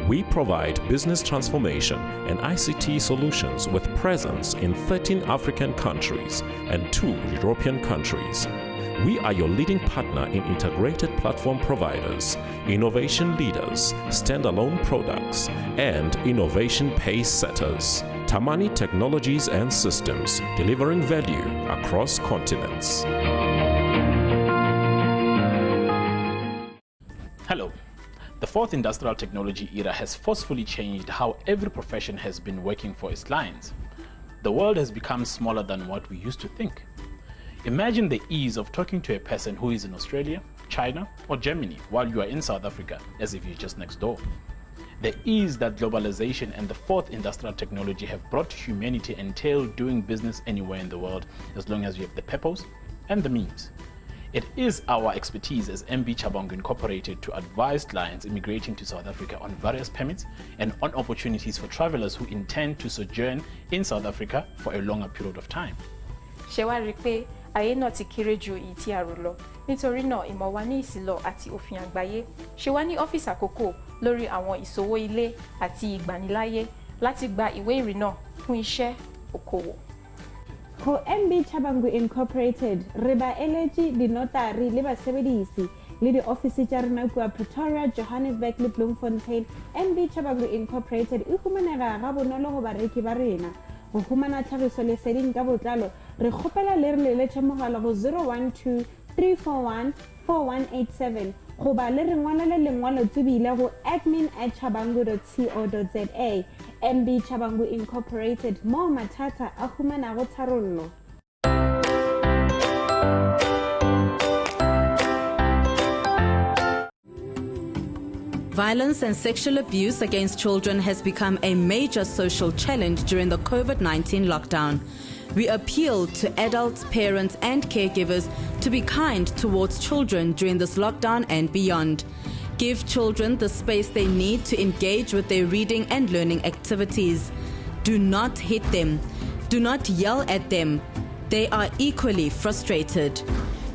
Speaker 9: We provide business transformation and ICT solutions with presence in 13 African countries and 2 European countries. We are your leading partner in integrated platform providers, innovation leaders, standalone products, and innovation pace setters. Tamani Technologies and Systems, delivering value across continents.
Speaker 21: Hello. The fourth industrial technology era has forcefully changed how every profession has been working for its clients. The world has become smaller than what we used to think. Imagine the ease of talking to a person who is in Australia, China, or Germany while you are in South Africa, as if you're just next door. The ease that globalization and the fourth industrial technology have brought to humanity entail doing business anywhere in the world as long as you have the purpose and the means. It is our expertise as MB Chabangu Incorporated to advise clients immigrating to South Africa on various permits and on opportunities for travelers who intend to sojourn in South Africa for a longer period of time.
Speaker 23: ayé náà ti kéré ju èyí tí a rò lọ nítorí náà ìmọ̀ wa ní ìsìlọ̀ àti òfin àgbáyé ṣe wá ní ọ́fíìsì àkókò lórí àwọn ìṣòwò ilé àti ìgbaniláyé láti gba ìwé ìrìnnà fún iṣẹ́ okòwò.
Speaker 24: Ho MB Chabangu Incorporated re ba eletsi dinotari le basebedisi le di office tsa rena kwa Pretoria, Johannesburg le Bloemfontein. MB Chabangu Incorporated e humanega ga bonolo go bareki ba rena. Go humana tlhagiso leseding ka botlalo re kgopela le re leletša mogala go 012 341 4187 goba le re ngwalele lengwalo tsebile go admin@chabangu.co.za. MB Chabangu Incorporated, mo mathata a humanago tharollo.
Speaker 6: Violence and sexual abuse against children has become a major social challenge during the COVID-19 lockdown. We appeal to adults, parents, and caregivers to be kind towards children during this lockdown and beyond. Give children the space they need to engage with their reading and learning activities. Do not hit them. Do not yell at them. They are equally frustrated.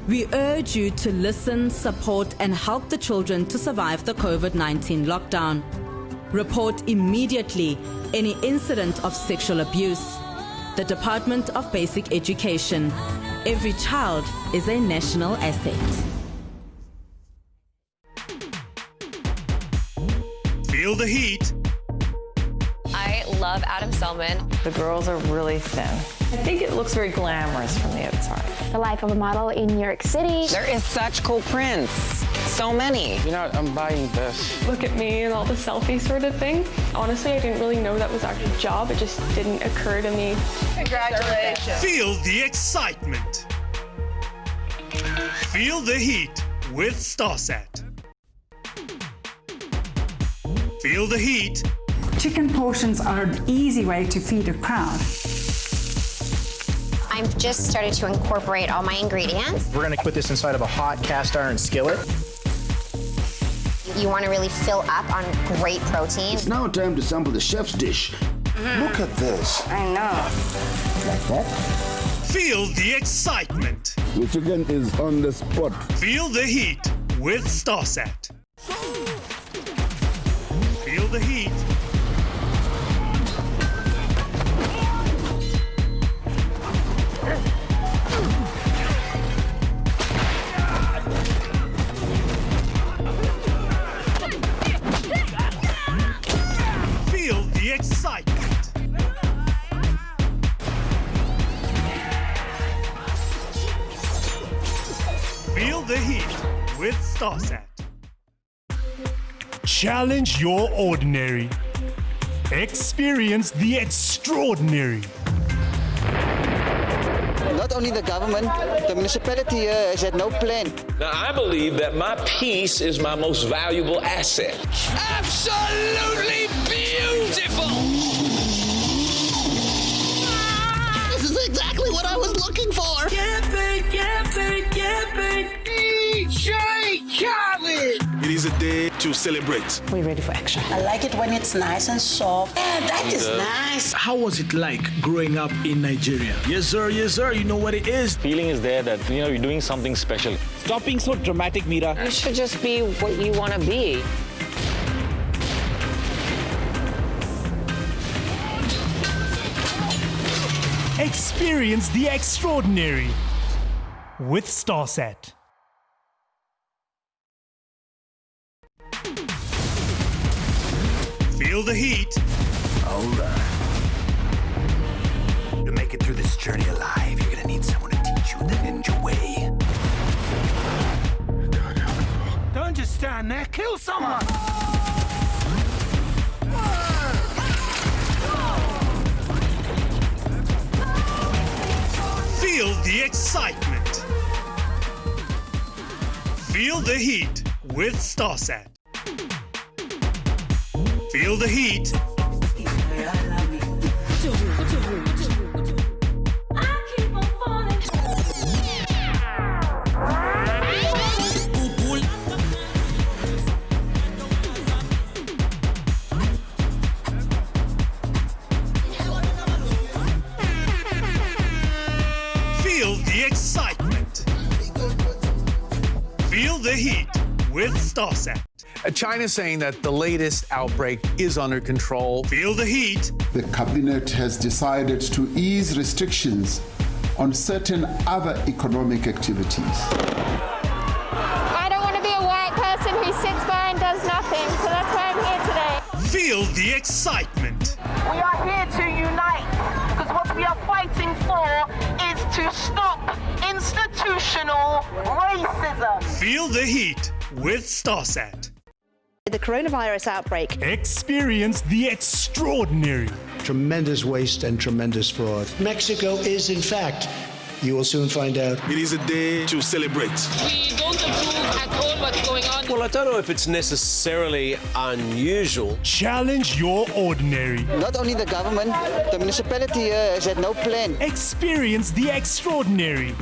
Speaker 6: We urge you to listen, support, and help the children to survive the COVID-19 lockdown. Report immediately any incident of sexual abuse. The Department of Basic Education. Every child is a national asset.
Speaker 5: Feel the heat.
Speaker 7: I love Adam Selman.
Speaker 11: The girls are really thin. I think it looks very glamorous from the outside.
Speaker 8: The life of a model in New York City.
Speaker 1: There is such cool prints. So many.
Speaker 12: You know, I'm buying this.
Speaker 2: Look at me and all the selfie sort of thing. Honestly, I didn't really know that was actually a job. It just didn't occur to me.
Speaker 23: Congratulations.
Speaker 5: Feel the excitement. Feel the heat with StarSat. Feel the heat.
Speaker 16: Chicken portions are an easy way to feed a crowd.
Speaker 8: I've just started to incorporate all my ingredients.
Speaker 18: We're going to put this inside of a hot cast iron skillet.
Speaker 8: You want to really fill up on great protein.
Speaker 19: It's now time to sample the chef's dish. Look at this.
Speaker 23: I know.
Speaker 19: Like that?
Speaker 5: Feel the excitement.
Speaker 19: The chicken is on the spot.
Speaker 5: Feel the heat with StarSat. Feel the heat. Feel the excitement. Feel the heat with StarSat.
Speaker 14: Challenge your ordinary. Experience the extraordinary.
Speaker 15: Not only the government, the municipality here has had no plan.
Speaker 22: Now, I believe that my peace is my most valuable asset.
Speaker 17: Absolutely beautiful!
Speaker 25: This is exactly what I was looking for.
Speaker 17: DJ Khaled!
Speaker 25: It is a day to celebrate.
Speaker 24: We're ready for action.
Speaker 20: I like it when it's nice and soft. Yeah, that is nice.
Speaker 26: How was it like growing up in Nigeria? Yes, sir. Yes, sir. You know what it is.
Speaker 27: Feeling is there that, you're doing something special.
Speaker 26: Stop being so dramatic, Mira.
Speaker 1: You should just be what you want to be.
Speaker 14: Experience the extraordinary with StarSat.
Speaker 5: Feel the heat.
Speaker 25: Hold on. To make it through this journey alive, you're gonna need someone to teach you the ninja way.
Speaker 17: Don't just stand there, kill someone!
Speaker 5: Feel the excitement. Feel the heat with StarSat. Feel the heat. Feel the excitement. Feel the heat with StarSat.
Speaker 10: China's saying that the latest outbreak is under control.
Speaker 5: Feel the heat.
Speaker 13: The cabinet has decided to ease restrictions on certain other economic activities.
Speaker 8: I don't want to be a white person who sits by and does nothing, so that's why I'm here today.
Speaker 5: Feel the excitement.
Speaker 17: We are here to unite, because what we are fighting for is to stop institutional racism.
Speaker 5: Feel the heat with StarSat.
Speaker 29: The coronavirus outbreak.
Speaker 14: Experience the extraordinary.
Speaker 30: Tremendous waste and tremendous fraud.
Speaker 31: Mexico is, in fact,
Speaker 3: You will soon find out.
Speaker 26: It is a day to celebrate.
Speaker 4: We don't approve at all what's going on.
Speaker 6: Well, I don't know if it's necessarily unusual.
Speaker 14: Challenge your ordinary.
Speaker 15: Not only the government, the municipality here has had no plan.
Speaker 14: Experience the extraordinary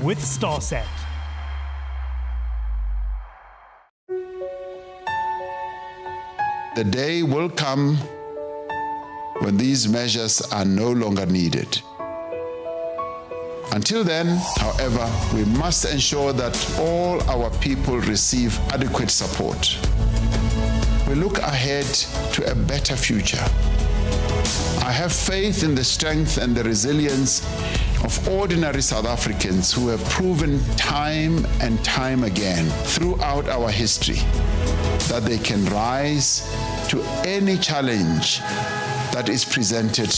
Speaker 14: with StarSat.
Speaker 13: The day will come when these measures are no longer needed. Until then, however, we must ensure that all our people receive adequate support. We look ahead to a better future. I have faith in the strength and the resilience of ordinary South Africans who have proven time and time again throughout our history that they can rise to any challenge that is presented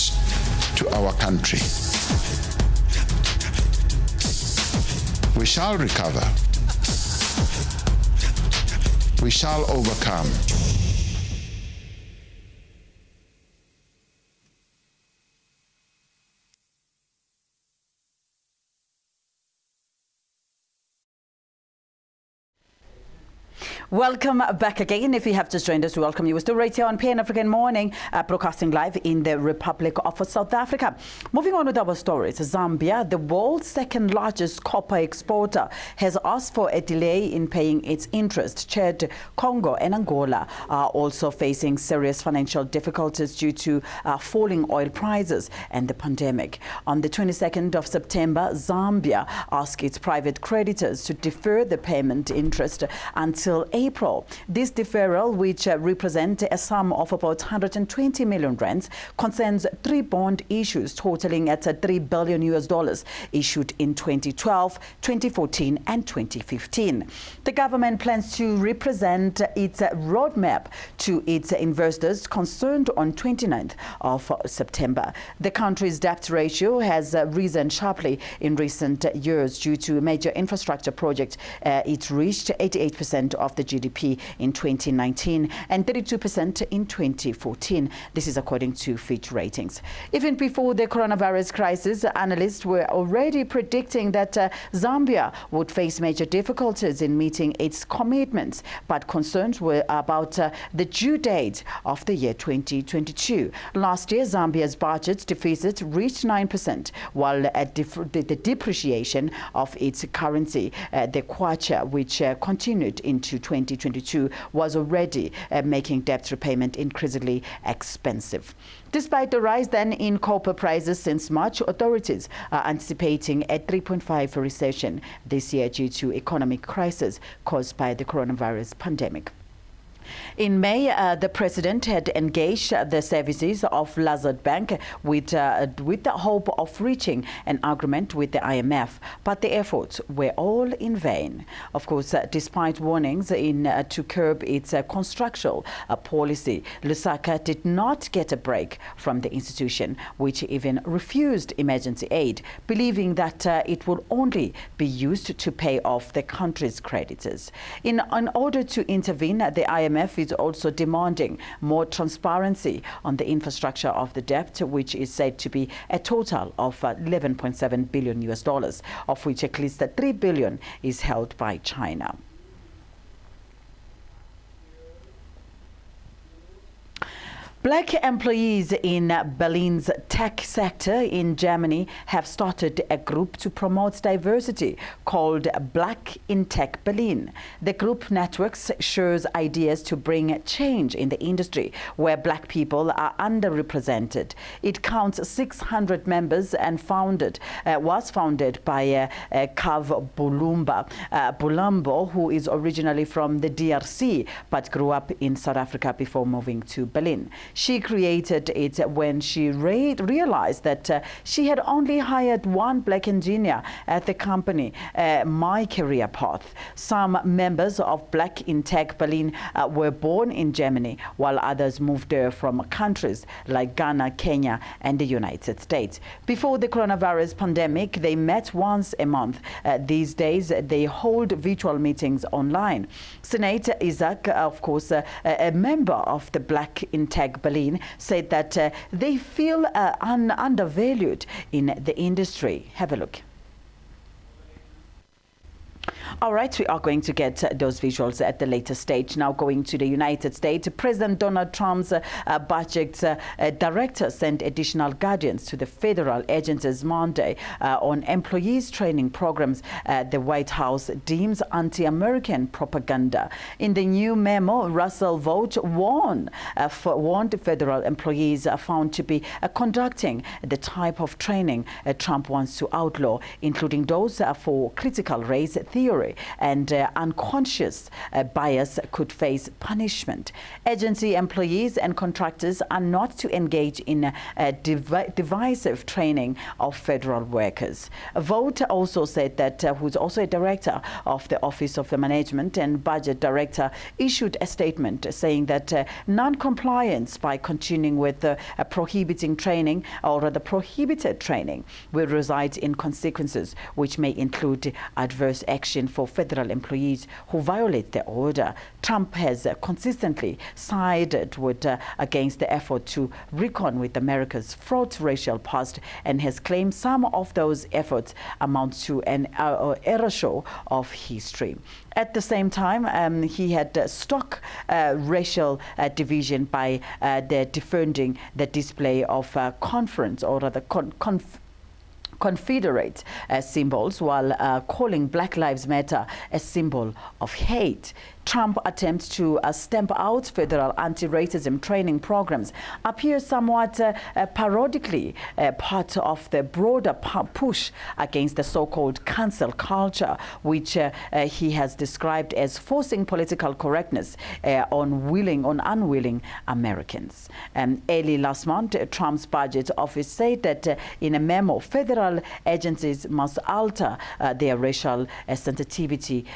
Speaker 13: to our country. We shall recover. We shall overcome.
Speaker 7: Welcome back again. If you have just joined us, we welcome you. We're still right here on PN African Morning, broadcasting live in the Republic of South Africa. Moving on with our stories, Zambia, the world's second largest copper exporter, has asked for a delay in paying its interest. Chad, Congo and Angola are also facing serious financial difficulties due to falling oil prices and the pandemic. On the 22nd of September, Zambia asked its private creditors to defer the payment interest until April. This deferral, which represents a sum of about 120 million rands, concerns 3 bond issues totaling at $3 billion issued in 2012, 2014 and 2015. The government plans to represent its roadmap to its investors concerned on 29th of September. The country's debt ratio has risen sharply in recent years due to major infrastructure projects. It reached 88% of the GDP in 2019 and 32% in 2014. This is according to Fitch Ratings. Even before the coronavirus crisis, analysts were already predicting that Zambia would face major difficulties in meeting its commitments, but concerns were about the due date of the year 2022. Last year, Zambia's budget deficit reached 9%, while the depreciation of its currency, the kwacha, which continued into 2022, was already making debt repayment increasingly expensive. Despite the rise then in copper prices since March, authorities are anticipating a 3.5% recession this year due to economic crisis caused by the coronavirus pandemic. In May, the president had engaged the services of Lazard Bank with the hope of reaching an agreement with the IMF, but the efforts were all in vain. Of course, despite warnings to curb its constructional policy, Lusaka did not get a break from the institution, which even refused emergency aid, believing that it would only be used to pay off the country's creditors. In order to intervene, the IMF is also demanding more transparency on the infrastructure of the debt, which is said to be a total of $11.7 billion, of which at least $3 billion is held by China. Black employees in Berlin's tech sector in Germany have started a group to promote diversity called Black in Tech Berlin. The group networks shares ideas to bring change in the industry where black people are underrepresented. It counts 600 members and was founded by Kav Bulumbo, who is originally from the DRC but grew up in South Africa before moving to Berlin. She created it when she realized that she had only hired one black engineer at the company, My Career Path. Some members of Black in Tech Berlin were born in Germany, while others moved there from countries like Ghana, Kenya, and the United States. Before the coronavirus pandemic, they met once a month. These days, they hold virtual meetings online. Sinead Isaac, of course, a member of the Black in Tech Berlin Berlin said that they feel undervalued in the industry. Have a look. All right, we are going to get those visuals at the later stage. Now going to the United States, President Donald Trump's budget director sent additional guidance to the federal agencies Monday on employees training programs the White House deems anti-American propaganda. In the new memo, Russell Vought warned federal employees found to be conducting the type of training Trump wants to outlaw, including those for critical race theory and unconscious bias could face punishment. Agency employees and contractors are not to engage in divisive training of federal workers. Vought also said that, who's also a director of the Office of the Management and Budget Director, issued a statement saying that non-compliance by continuing with prohibiting training or the prohibited training will result in consequences which may include adverse action for federal employees who violate the order. Trump has consistently sided with against the effort to reckon with America's fraught racial past and has claimed some of those efforts amount to an error show of history. At the same time, he had struck racial division by defending the display of conference or the Confederate symbols while calling Black Lives Matter a symbol of hate. Trump attempts to stamp out federal anti-racism training programs appears somewhat parodically part of the broader push against the so-called cancel culture, which he has described as forcing political correctness on unwilling Americans. Early last month, Trump's budget office said that in a memo, federal agencies must alter their racial sensitivity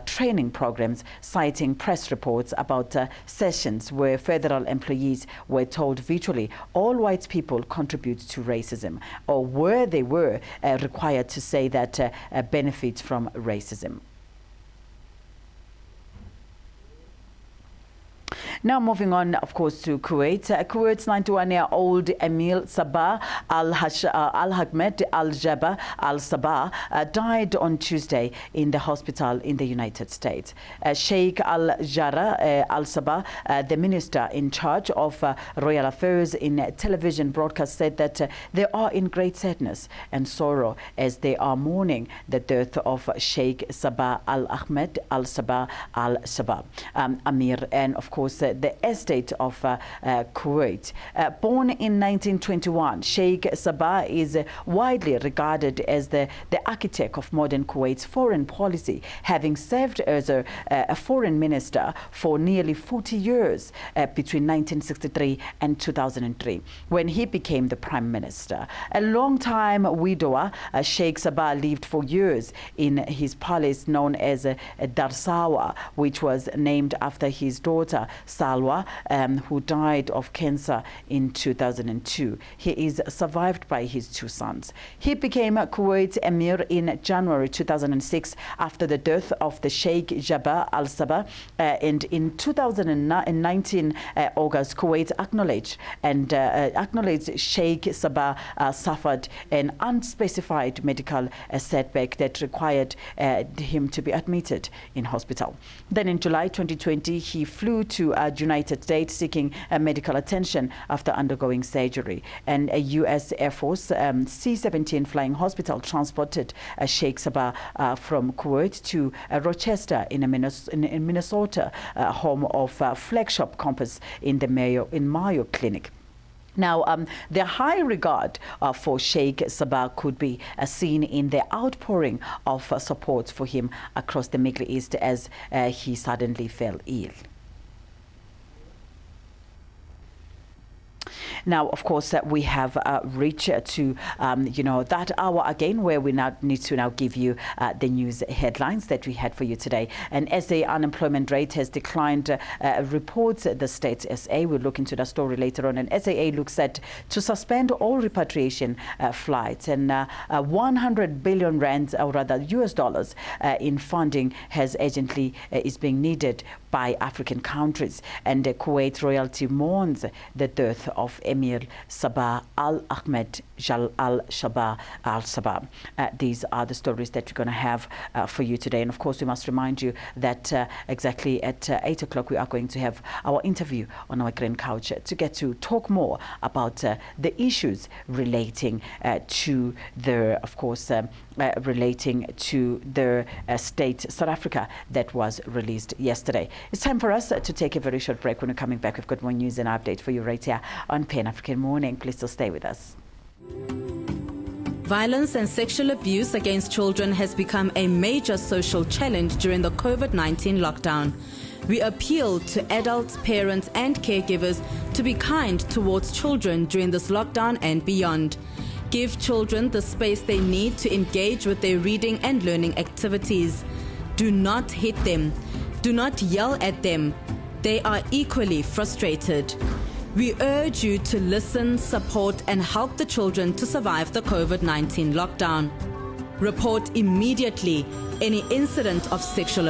Speaker 7: training programs, citing press reports about sessions where federal employees were told virtually all white people contribute to racism, or where they were required to say that benefits from racism. Now moving on, of course, to Kuwait. Kuwait's 91-year-old Emil Sabah Al-Ahmed Al-Jabba Al-Sabah died on Tuesday in the hospital in the United States. Sheikh Al-Jarrah Al-Sabah, the minister in charge of royal affairs in television broadcast, said that they are in great sadness and sorrow as they are mourning the death of Sheikh Sabah Al-Ahmed Al-Sabah Al-Sabah Amir, and of course the estate of Kuwait. Born in 1921, Sheikh Sabah is widely regarded as the architect of modern Kuwait's foreign policy, having served as a foreign minister for nearly 40 years between 1963 and 2003, when he became the prime minister. A long-time widower, Sheikh Sabah lived for years in his palace known as Darsawa, which was named after his daughter Salwa, who died of cancer in 2002. He is survived by his two sons. He became Kuwait's emir in January 2006 after the death of the Sheikh Jabba Al-Sabah, and in 2019 August, Kuwait acknowledged Sheikh Sabah suffered an unspecified medical setback that required him to be admitted in hospital. Then in July 2020, he flew to United States seeking medical attention after undergoing surgery. And a U.S. Air Force C-17 flying hospital transported Sheikh Sabah from Kuwait to Rochester in Minnesota, home of flagship campus in the Mayo Clinic. Now, the high regard for Sheikh Sabah could be seen in the outpouring of support for him across the Middle East as he suddenly fell ill. Now, of course, we have reached to, that hour again where we now need to give you the news headlines that we had for you today. And SA unemployment rate has declined, reports the State SA. We'll look into the story later on. And SAA looks set to suspend all repatriation flights. And 100 billion rands, or rather US dollars, in funding has urgently is being needed by African countries. And Kuwait royalty mourns the death of Emir Sabah Al Ahmed Jal Al Sabah Al Sabah. These are the stories that we're going to have for you today. And of course, we must remind you that exactly at 8 o'clock, we are going to have our interview on our Green Couch to get to talk more about the issues relating to the, of course, relating to the state South Africa that was released yesterday. It's time for us to take a very short break. When we're coming back, we've got more news and update for you right here on Pan African Morning. Please still stay with us.
Speaker 2: Violence and sexual abuse against children has become a major social challenge during the COVID-19 lockdown. We appeal to adults, parents and caregivers to be kind towards children during this lockdown and beyond. Give children the space they need to engage with their reading and learning activities. Do not hit them. Do not yell at them. They are equally frustrated. We urge you to listen, support and help the children to survive the COVID-19 lockdown. Report immediately any incident of sexual abuse.